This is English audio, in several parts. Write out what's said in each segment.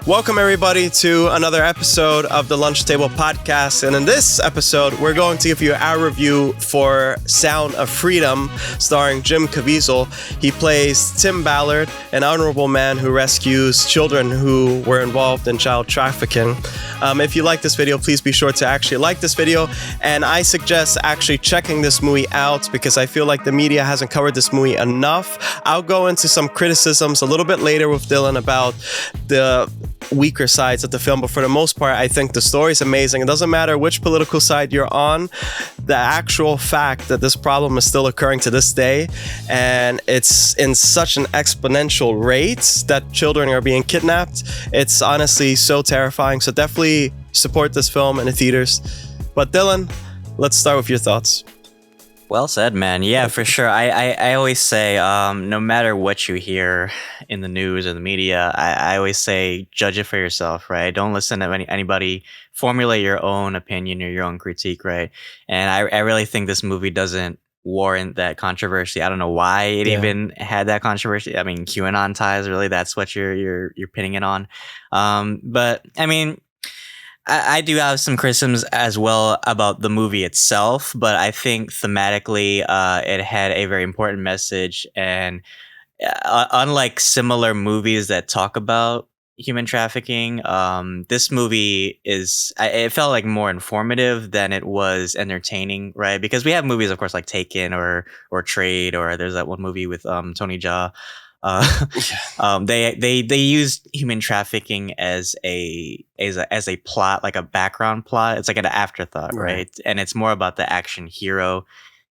Welcome, everybody, to another episode of the Lunch Table Podcast. And in this episode, we're going to give you our review for Sound of Freedom, starring Jim Caviezel. He plays Tim Ballard, an honorable man who rescues children who were involved in child trafficking. If you like this video, please be sure to actually like this video. And I suggest actually checking this movie out because I feel like the media hasn't covered this movie enough. I'll go into some criticisms a little bit later with Dylan about the weaker sides of the film, but for the most part, I think the story is amazing. It doesn't matter which political side you're on, the actual fact that this problem is still occurring to this day, and it's in such an exponential rate that children are being kidnapped, it's honestly so terrifying. So definitely support this film in the theaters. But Dylan, let's start with your thoughts. Well said, man. Yeah, for sure. I always say, no matter what you hear in the news or the media, I always say, judge it for yourself, right? Don't listen to anybody. Formulate your own opinion or your own critique, right? And I really think this movie doesn't warrant that controversy. I don't know why it even had that controversy. I mean, QAnon ties, really, that's what you're pinning it on. But I mean, I do have some criticisms as well about the movie itself, but I think thematically it had a very important message. And unlike similar movies that talk about human trafficking, this movie it felt like more informative than it was entertaining, right? Because we have movies, of course, like Taken or Trade, or there's that one movie with Tony Jaa. They used human trafficking as a plot, like a background plot. It's like an afterthought, right? And it's more about the action hero.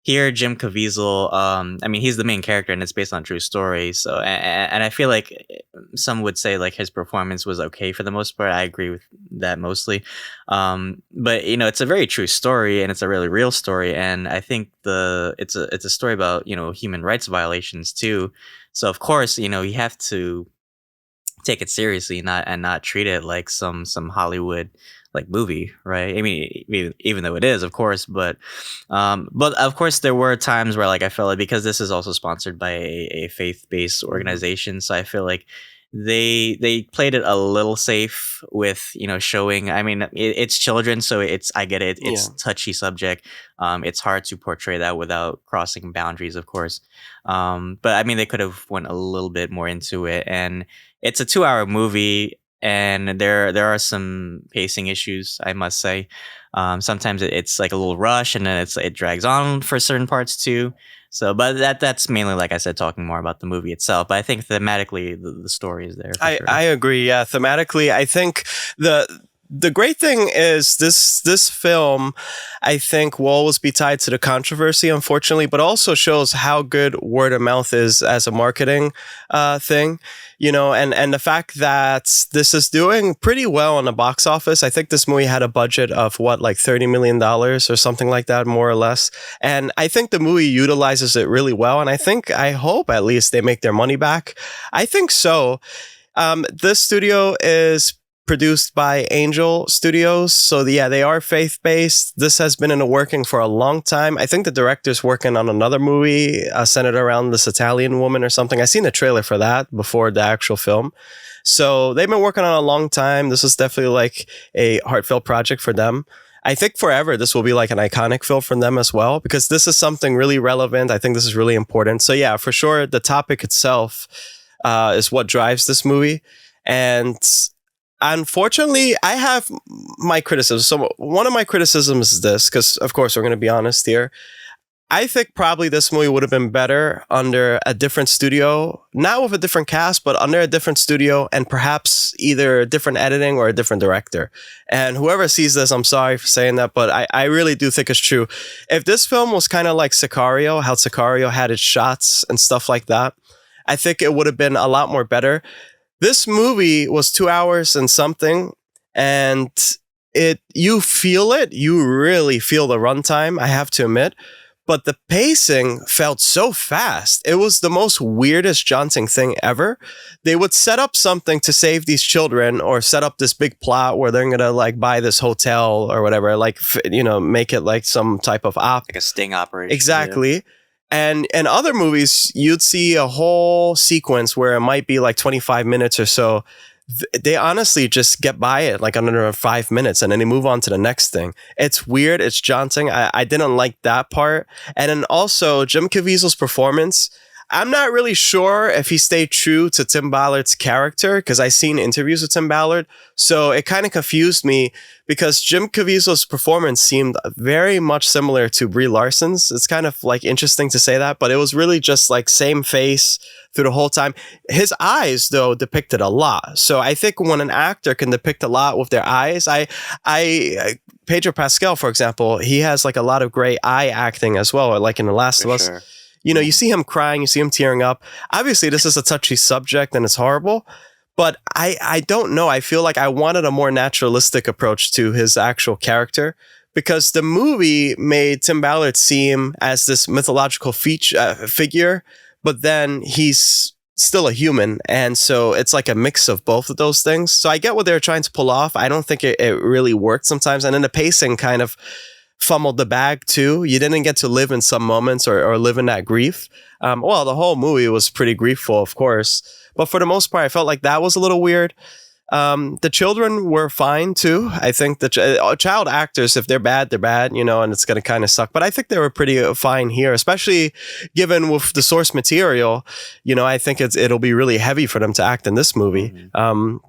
Here, Jim Caviezel, I mean, he's the main character, and it's based on a true story. So, and I feel like some would say like his performance was okay for the most part. I agree with that mostly. But you know, it's a very true story, and it's a really real story. And I think it's a story about, you know, human rights violations too. So of course, you know, you have to take it seriously, not treat it like some Hollywood like movie, right? I mean, even though it is, of course, but of course there were times where like I felt like, because this is also sponsored by a faith-based organization, so I feel like they played it a little safe with, you know, showing. I mean, it's children, so I get it. It's touchy subject. It's hard to portray that without crossing boundaries, of course. But I mean, they could have went a little bit more into it, and it's a 2-hour movie. And there are some pacing issues, I must say. Sometimes it's like a little rush, and then it drags on for certain parts too. So, but that's mainly, like I said, talking more about the movie itself. But I think thematically, the story is there. I agree. Yeah, thematically, I think the great thing is this film, I think, will always be tied to the controversy, unfortunately, but also shows how good word of mouth is as a marketing thing. You know, and the fact that this is doing pretty well on the box office. I think this movie had a budget of like $30 million or something like that, more or less. And I think the movie utilizes it really well. And I hope at least they make their money back. I think so. This studio is produced by Angel Studios. So yeah, they are faith-based. This has been in the working for a long time. I think the director's working on another movie centered around this Italian woman or something. I seen the trailer for that before the actual film. So they've been working on it a long time. This is definitely like a heartfelt project for them. I think forever this will be like an iconic film for them as well, because this is something really relevant. I think this is really important. So yeah, for sure, the topic itself is what drives this movie. And unfortunately, I have my criticism. So one of my criticisms is this, because of course we're going to be honest here. I think probably this movie would have been better under a different studio, not with a different cast, but under a different studio, and perhaps either different editing or a different director. And whoever sees this, I'm sorry for saying that, but I really do think it's true. If this film was kind of like Sicario, how Sicario had its shots and stuff like that, I think it would have been a lot more better. This movie was 2 hours and something, and you feel it. You really feel the runtime, I have to admit. But the pacing felt so fast. It was the most weirdest, jaunting thing ever. They would set up something to save these children, or set up this big plot where they're going to like buy this hotel or whatever, like, you know, make it like some type of like a sting operation. Exactly. Yeah. And in other movies, you'd see a whole sequence where it might be like 25 minutes or so they honestly just get by it like under 5 minutes and then they move on to the next thing. It's weird. It's jaunting. I didn't like that part. And then also Jim Caviezel's performance. I'm not really sure if he stayed true to Tim Ballard's character because I seen interviews with Tim Ballard. So it kind of confused me because Jim Caviezel's performance seemed very much similar to Brie Larson's. It's kind of like interesting to say that, but it was really just like same face through the whole time. His eyes, though, depicted a lot. So I think when an actor can depict a lot with their eyes, Pedro Pascal, for example, he has like a lot of great eye acting as well. Or like in The Last of Us. Sure. You know, you see him crying, you see him tearing up. Obviously, this is a touchy subject and it's horrible, but I don't know. I feel like I wanted a more naturalistic approach to his actual character because the movie made Tim Ballard seem as this mythological figure, but then he's still a human. And so it's like a mix of both of those things. So I get what they're trying to pull off. I don't think it really worked sometimes. And then the pacing kind of fumbled the bag too. You didn't get to live in some moments or live in that grief. Well, the whole movie was pretty griefful, of course, but for the most part, I felt like that was a little weird. The children were fine too. I think the child actors, if they're bad, you know, and it's going to kind of suck. But I think they were pretty fine here, especially given with the source material. You know, I think it'll be really heavy for them to act in this movie. Mm-hmm.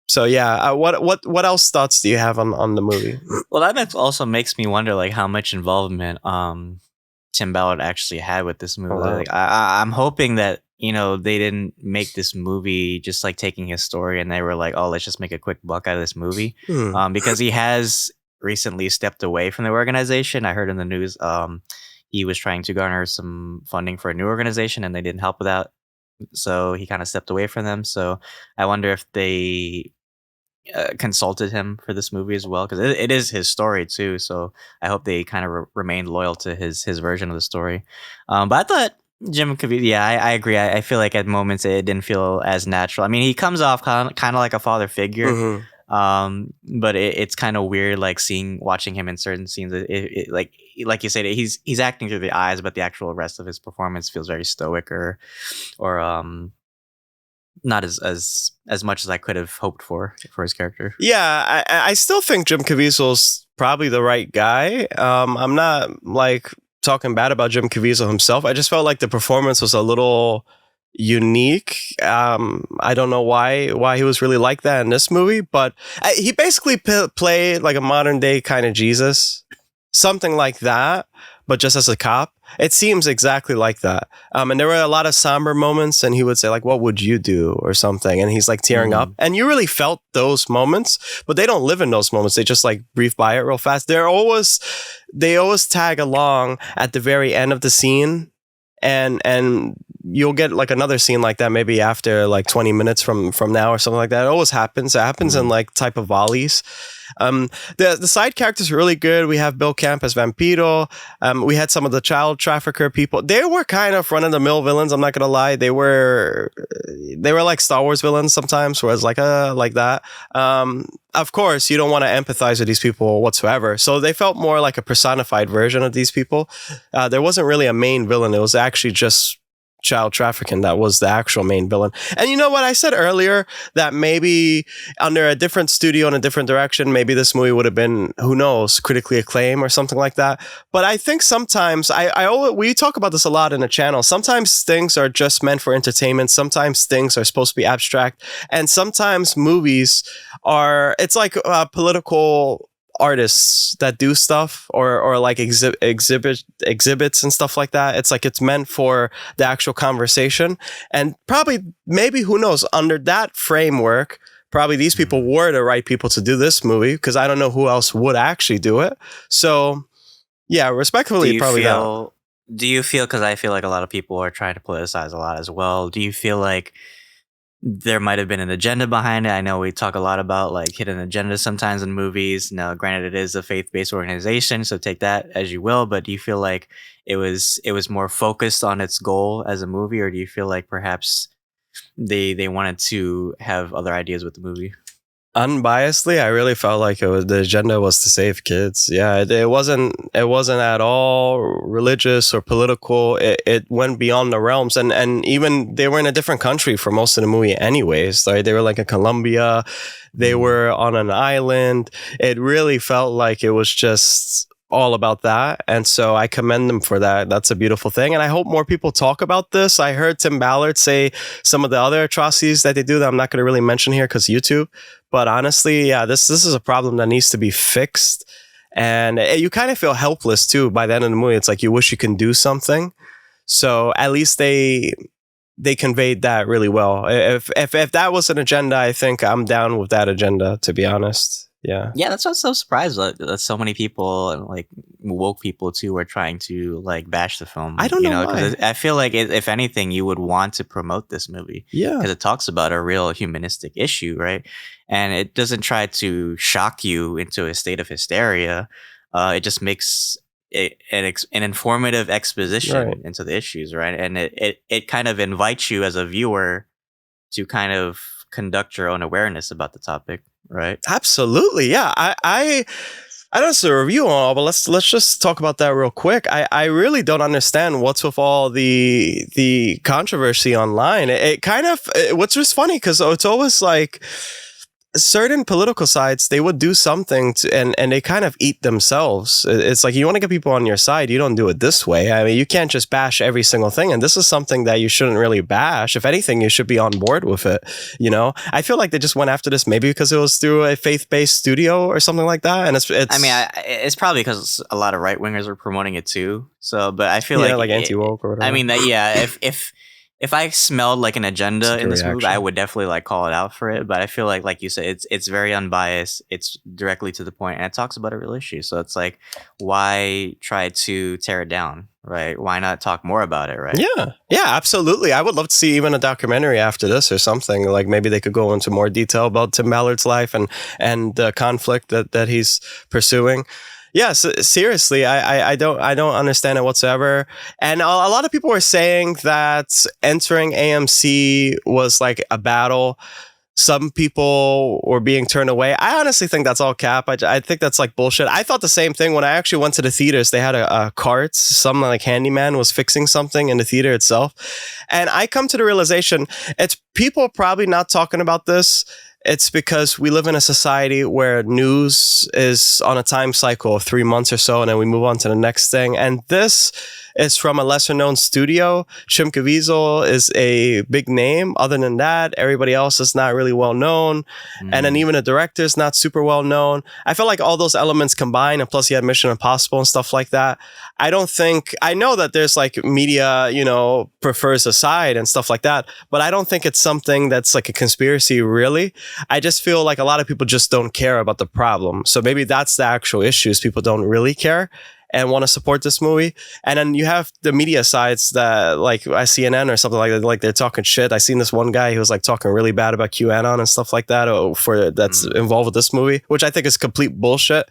So yeah, what else thoughts do you have on the movie? Well, that also makes me wonder like how much involvement Tim Ballard actually had with this movie. Like, I'm hoping that, you know, they didn't make this movie just like taking his story and they were like, oh, let's just make a quick buck out of this movie. Because he has recently stepped away from the organization. I heard in the news he was trying to garner some funding for a new organization and they didn't help with that. So he kind of stepped away from them. So I wonder if they consulted him for this movie as well, because it is his story too. So I hope they kind of remained loyal to his version of the story. But I thought Jim Caviezel, yeah, I agree. I feel like at moments it didn't feel as natural. I mean, he comes off kind of like a father figure. Mm-hmm. But it's kind of weird, like watching him in certain scenes. Like you said, he's acting through the eyes, but the actual rest of his performance feels very stoic or not as much as I could have hoped for his character. Yeah, I still think Jim Caviezel's probably the right guy. I'm not like talking bad about Jim Caviezel himself. I just felt like the performance was a little unique. I don't know why he was really like that in this movie, but he basically played like a modern day kind of Jesus, something like that, but just as a cop. It seems exactly like that. And there were a lot of somber moments and he would say like, what would you do or something? And he's like tearing up and you really felt those moments, but they don't live in those moments. They just like breathe by it real fast. They always tag along at the very end of the scene and you'll get like another scene like that maybe after like 20 minutes from now or something like that. It always happens. It happens in like type of volleys. The side characters are really good. We have Bill Camp as Vampiro. We had some of the child trafficker people. They were kind of run-of-the-mill villains. I'm not gonna lie. They were like Star Wars villains sometimes, whereas like that. Of course, you don't want to empathize with these people whatsoever. So they felt more like a personified version of these people. There wasn't really a main villain. It was actually just child trafficking that was the actual main villain. And you know what I said earlier, that maybe under a different studio in a different direction, maybe this movie would have been, who knows, critically acclaimed or something like that. But I think sometimes we talk about this a lot in the channel. Sometimes things are just meant for entertainment. Sometimes things are supposed to be abstract, and sometimes movies it's like political artists that do stuff or like exhibits and stuff like that. It's like it's meant for the actual conversation, and probably maybe, who knows, under that framework probably these people were the right people to do this movie, because I don't know who else would actually do it. So yeah, respectfully, probably not. Do you feel, because I feel like a lot of people are trying to politicize a lot as well, do you feel like there might have been an agenda behind it? I know we talk a lot about like hidden agendas sometimes in movies. Now, granted, it is a faith-based organization, so take that as you will. But do you feel like it was more focused on its goal as a movie, or do you feel like perhaps they wanted to have other ideas with the movie? Unbiasedly, I really felt like the agenda was to save kids. Yeah, it wasn't at all religious or political. It went beyond the realms, and even they were in a different country for most of the movie, anyways. Like they were like in Colombia, they were on an island. It really felt like it was just all about that, and so I commend them for that. That's a beautiful thing, and I hope more people talk about this. I heard Tim Ballard say some of the other atrocities that they do that I'm not going to really mention here because YouTube. But honestly, yeah, this is a problem that needs to be fixed. And you kind of feel helpless too by the end of the movie. It's like you wish you can do something. So at least they conveyed that really well. If that was an agenda, I think I'm down with that agenda, to be honest. Yeah. Yeah, that's what's so surprised that so many people and like woke people too are trying to like bash the film. I don't know why. Because I feel like if anything, you would want to promote this movie. Yeah. Because it talks about a real humanistic issue, right? And it doesn't try to shock you into a state of hysteria. It just makes an informative exposition Right. into the issues, right? And it kind of invites you as a viewer to kind of conduct your own awareness about the topic, right? Absolutely. Yeah. I don't see a review on all, but let's just talk about that real quick. I really don't understand what's with all the controversy online. It kind of what's just funny because it's always like certain political sides, they would do something and they kind of eat themselves. It's like you want to get people on your side, you don't do it this way. I mean, you can't just bash every single thing, and this is something that you shouldn't really bash. If anything, you should be on board with it. I feel like they just went after this maybe because it was through a faith-based studio or something like that, and it's I mean, it's probably because a lot of right wingers are promoting it too. So, but I feel like anti-woke or whatever. I mean that yeah, if I smelled like an agenda in this movie, reaction. I would definitely like call it out for it. But I feel like you said, it's very unbiased. It's directly to the point, and it talks about a real issue. So it's like, why try to tear it down, right? Why not talk more about it, right? Yeah, absolutely. I would love to see even a documentary after this or something. Like maybe they could go into more detail about Tim Ballard's life and the conflict that he's pursuing. Yes, seriously, I don't understand it whatsoever. And a lot of people were saying that entering AMC was like a battle. Some people were being turned away. I honestly think that's all cap. I think that's like bullshit. I thought the same thing when I actually went to the theaters. They had a cart. Some like handyman was fixing something in the theater itself. And I come to the realization, it's people probably not talking about this. It's because we live in a society where news is on a time cycle of 3 months or so, and then we move on to the next thing. And this is from a lesser known studio. Jim Caviezel is a big name. Other than that, everybody else is not really well known. And then even the director is not super well known. I feel like all those elements combined, and plus he had Mission Impossible and stuff like that. I know that there's like media, prefers a side and stuff like that, but I don't think it's something that's like a conspiracy, really. I just feel like a lot of people just don't care about the problem. So maybe that's the actual issues. People don't really care and want to support this movie. And then you have the media sides that like CNN or something like that, like they're talking shit. I seen this one guy who was like talking really bad about QAnon and stuff like that that's involved with this movie, which I think is complete bullshit.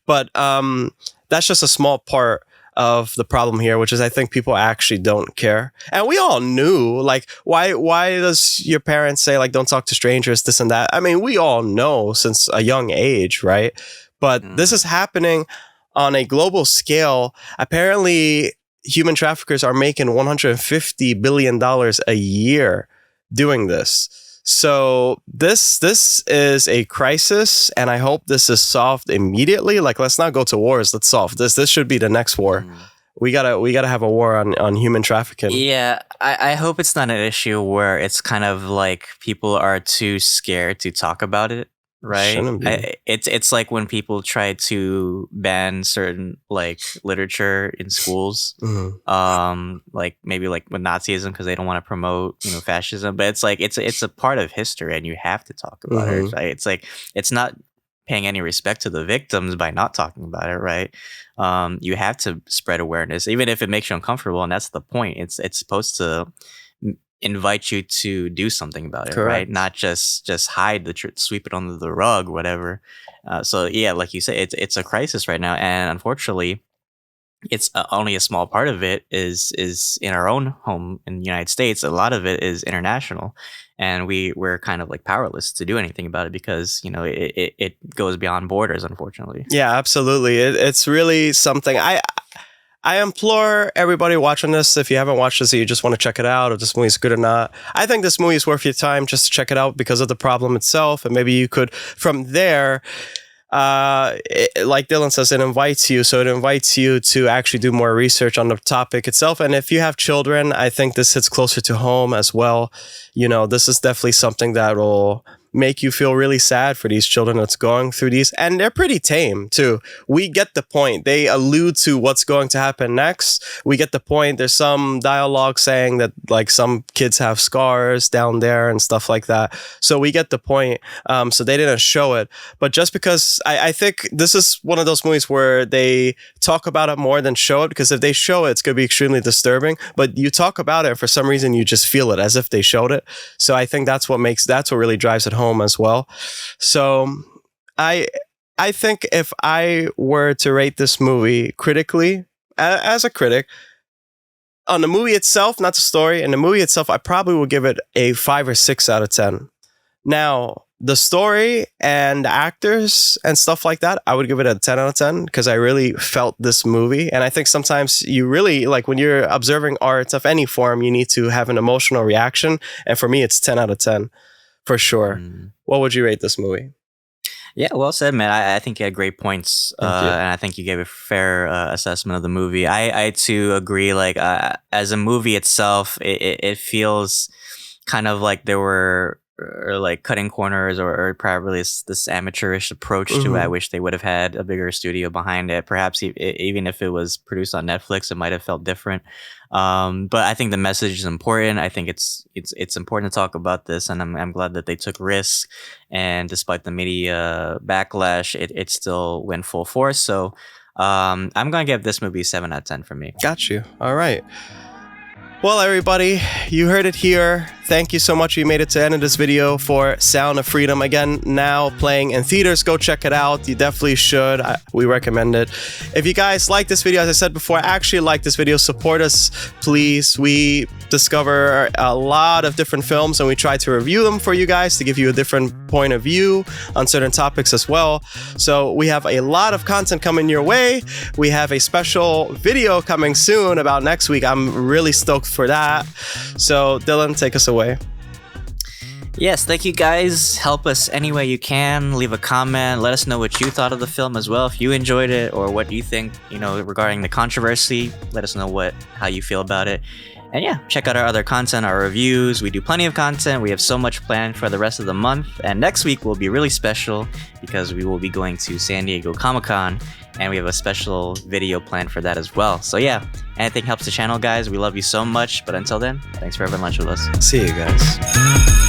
But that's just a small part of the problem here, which is I think people actually don't care. And we all knew, like, why does your parents say, like, don't talk to strangers, this and that? I mean, we all know since a young age, right? But this is happening on a global scale. Apparently, human traffickers are making $150 billion a year doing this. So this is a crisis, and I hope this is solved immediately. Like, let's not go to wars. Let's solve this. This should be the next war. We gotta have a war on human trafficking. Yeah, I hope it's not an issue where it's kind of like people are too scared to talk about it. Right. Shouldn't be. It's like when people try to ban certain like literature in schools, like maybe like with Nazism because they don't want to promote fascism. But it's like it's a part of history and you have to talk about it. Right? It's like it's not paying any respect to the victims by not talking about it. Right. You have to spread awareness, even if it makes you uncomfortable, and that's the point. It's supposed to invite you to do something about it. Correct. Right? Not just hide the truth, sweep it under the rug, whatever. So yeah, like you say, it's a crisis right now, and unfortunately, it's only a small part of it is in our own home in the United States. A lot of it is international, and we're kind of like powerless to do anything about it because it goes beyond borders, unfortunately. Yeah, absolutely. It's really something. I implore everybody watching this, if you haven't watched this, or you just want to check it out, if this movie is good or not. I think this movie is worth your time just to check it out because of the problem itself, and maybe you could from there. Like Dylan says, it invites you to actually do more research on the topic itself. And if you have children, I think this hits closer to home as well. This is definitely something that will make you feel really sad for these children that's going through these, and they're pretty tame too. We get the point. They allude to what's going to happen next. We get the point. There's some dialogue saying that like some kids have scars down there and stuff like that. So we get the point. So they didn't show it, but just because I think this is one of those movies where they talk about it more than show it, because if they show it, it's going to be extremely disturbing, but you talk about it and for some reason you just feel it as if they showed it. So I think that's what really drives it home as well. So I think if I were to rate this movie critically, as a critic, on the movie itself, not the story, and the movie itself, I probably would give it a 5 or 6 out of 10. Now, the story and the actors and stuff like that, I would give it a 10 out of 10 because I really felt this movie. And I think sometimes you really, like when you're observing art of any form, you need to have an emotional reaction. And for me, it's 10 out of 10 for sure. What would you rate this movie? Yeah, well said, man. I think you had great points, and I think you gave a fair assessment of the movie. I too agree. Like as a movie itself, it feels kind of like there were like cutting corners or probably this amateurish approach to it. I wish they would have had a bigger studio behind it. Perhaps even if it was produced on Netflix, it might have felt different. But I think the message is important. I think it's important to talk about this, and I'm glad that they took risks. And despite the media backlash, it still went full force. So I'm gonna give this movie 7 out of 10 for me. Got you. All right. Well, everybody, you heard it here. Thank you so much. You made it to the end of this video for Sound of Freedom. Again, now playing in theaters. Go check it out. You definitely should. We recommend it. If you guys like this video, as I said before, actually like this video, support us, please. We discover a lot of different films and we try to review them for you guys to give you a different point of view on certain topics as well. So we have a lot of content coming your way. We have a special video coming soon about next week. I'm really stoked for that. So Dylan, take us away. Yes, thank you guys. Help us any way you can. Leave a comment. Let us know what you thought of the film as well. If you enjoyed it or what you think, regarding the controversy, let us know how you feel about it. And yeah, check out our other content, our reviews. We do plenty of content. We have so much planned for the rest of the month. And next week will be really special because we will be going to San Diego Comic-Con and we have a special video planned for that as well. So yeah, anything helps the channel, guys. We love you so much. But until then, thanks for having lunch with us. See you guys.